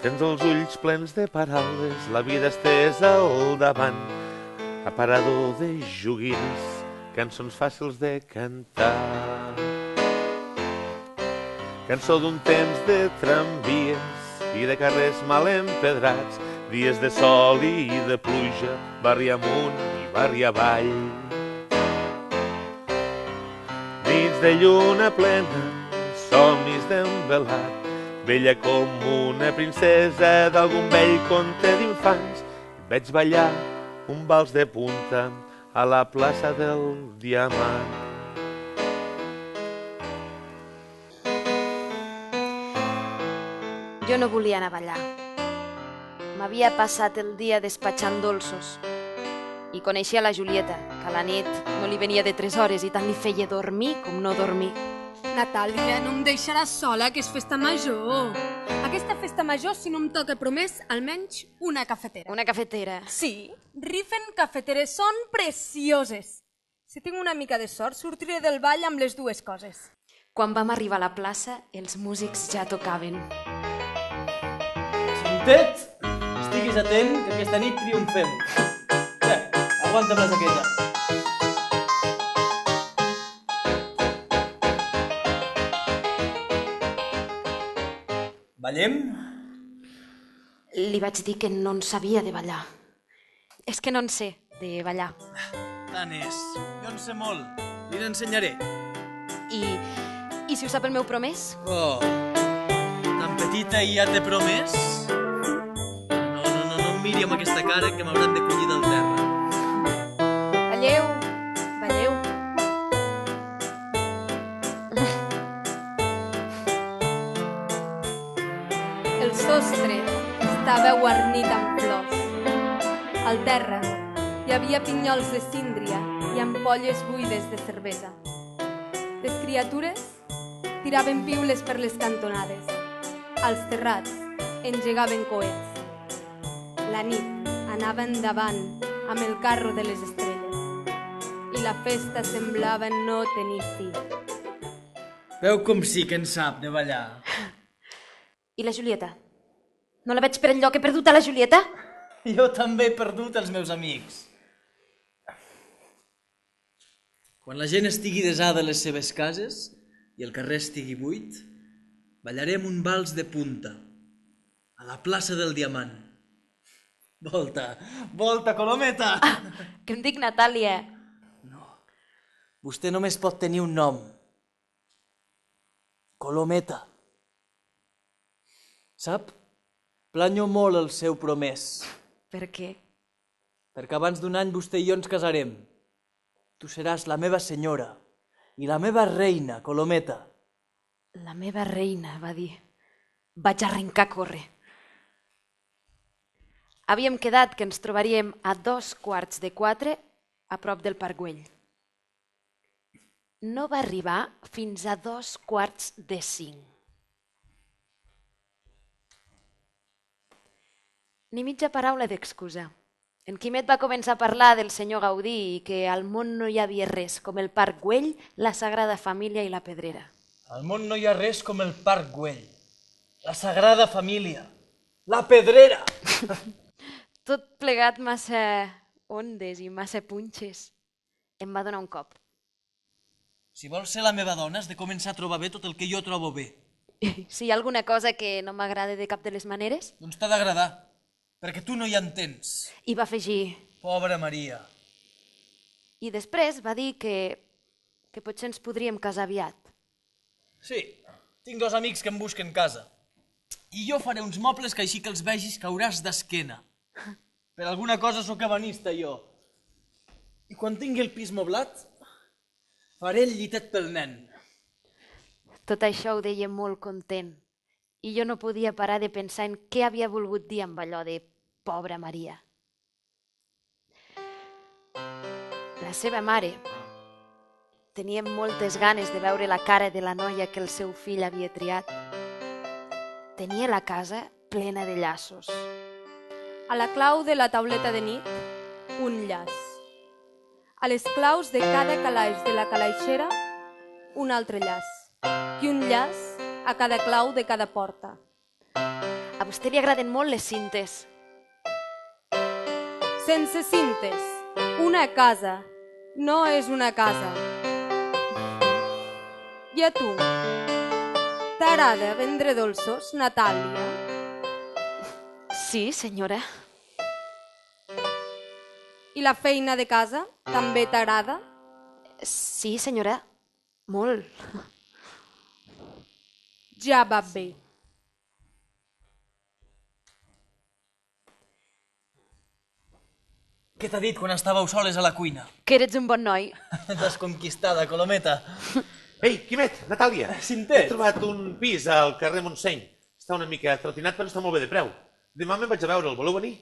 Tens els ulls plens de paraules, la vida estesa al davant, aparador de joguines, cançons fàcils de cantar. Cançó d'un temps de tramvies i de carrers mal empedrats, dies de sol i de pluja, barri amunt i barri avall. Nits de lluna plena, somnis d'envelat, bella com una princesa d'algun vell conte d'infants. Vaig ballar un vals de punta a la plaça del Diamant. Jo no volia anar a ballar. M'havia passat el dia despatxant dolços i coneixia la Julieta, que a la nit no li venia de 3 hores i tant li feia dormir com no dormir. Natàlia, no em deixaràs sola, que és festa major. Aquesta festa major, si no em toca promès, almenys una cafetera. Una cafetera? Sí, Riffen cafeteres són precioses. Si tinc una mica de sort, sortiré del ball amb les dues coses. Quan vam arribar a la plaça, els músics ja tocaven. Xintet, estiguis atent, que aquesta nit triomfem. Aguanta'm la jaqueta. Ballem? Li vaig dir que no en sabia de ballar. És que no en sé, de ballar. Tant és. Jo en sé molt. Li n'ensenyaré. I si ho sap el meu promès? Oh, tan petita i ja t'he promès? No em miri amb aquesta cara que m'hauran de collir del terra. Balleu, balleu. El sostre estava guarnit amb flors. Al terra hi havia pinyols de síndria i ampolles buides de cervesa. Les criatures tiraven piules per les cantonades. Als terrats engegaven coets. La nit anava endavant amb el carro de les estrelles i la festa semblava no tenir fi. Veu com sí que en sap de ballar. I la Julieta? No la veig per enlloc, he perdut a la Julieta? Jo també he perdut els meus amics. Quan la gent estigui desada a les seves cases i el carrer estigui buit, ballarem un vals de punta a la plaça del Diamant. Volta, volta, Colometa! Que em dic Natàlia. Vostè només pot tenir un nom. Colometa. Sap? Planyo molt el seu promès. Per què? Perquè abans d'un any vostè i jo ens casarem. Tu seràs la meva senyora i la meva reina, Colometa. La meva reina, va dir. Vaig arrencar a córrer. Havíem quedat que ens trobaríem a 3:15 a prop del Parc Güell. No va arribar fins a 4:45. Ni mitja paraula d'excusa. En Quimet va començar a parlar del senyor Gaudí i que al món no hi havia res com el Parc Güell, la Sagrada Família i la Pedrera. Al món no hi ha res com el Parc Güell, la Sagrada Família, la Pedrera. Tot plegat massa ondes i massa punxes. Em va donar un cop. Si vols ser la meva dona, has de començar a trobar bé tot el que jo trobo bé. Si hi ha alguna cosa que no m'agrada de cap de les maneres? Doncs t'ha d'agradar, perquè tu no hi entens. I va afegir... Pobra Maria. I després va dir que potser ens podríem casar aviat. Sí, tinc 2 amics que em busquen casa. I jo faré uns mobles que així que els vegis cauràs d'esquena. Per alguna cosa sóc ebanista, jo. I quan tingui el pis moblat, faré el llitet pel nen. Tot això ho deia molt content. I jo no podia parar de pensar en què havia volgut dir amb allò de pobra Maria. La seva mare tenia moltes ganes de veure la cara de la noia que el seu fill havia triat. Tenia la casa plena de llaços. A la clau de la tauleta de nit, un llaç. A les claus de cada calaix de la calaixera, un altre llaç. I un llaç a cada clau de cada porta. A A vostè li agraden molt les cintes. Sense cintes, una casa no és una casa. I a tu? T'agrada vendre dolços, Natàlia? Sí, senyora. I la feina de casa també t'agrada? Sí, senyora. Molt. Ja va bé. Què t'ha dit quan estàveu soles a la cuina? Que eres un bon noi. Desconquistada, Colometa. Ei, Quimet, Natàlia. Cintet. He trobat un pis al carrer Montseny. Està una mica trotinat, però està molt bé de preu. Demà me'n vaig a veure'l. Voleu venir?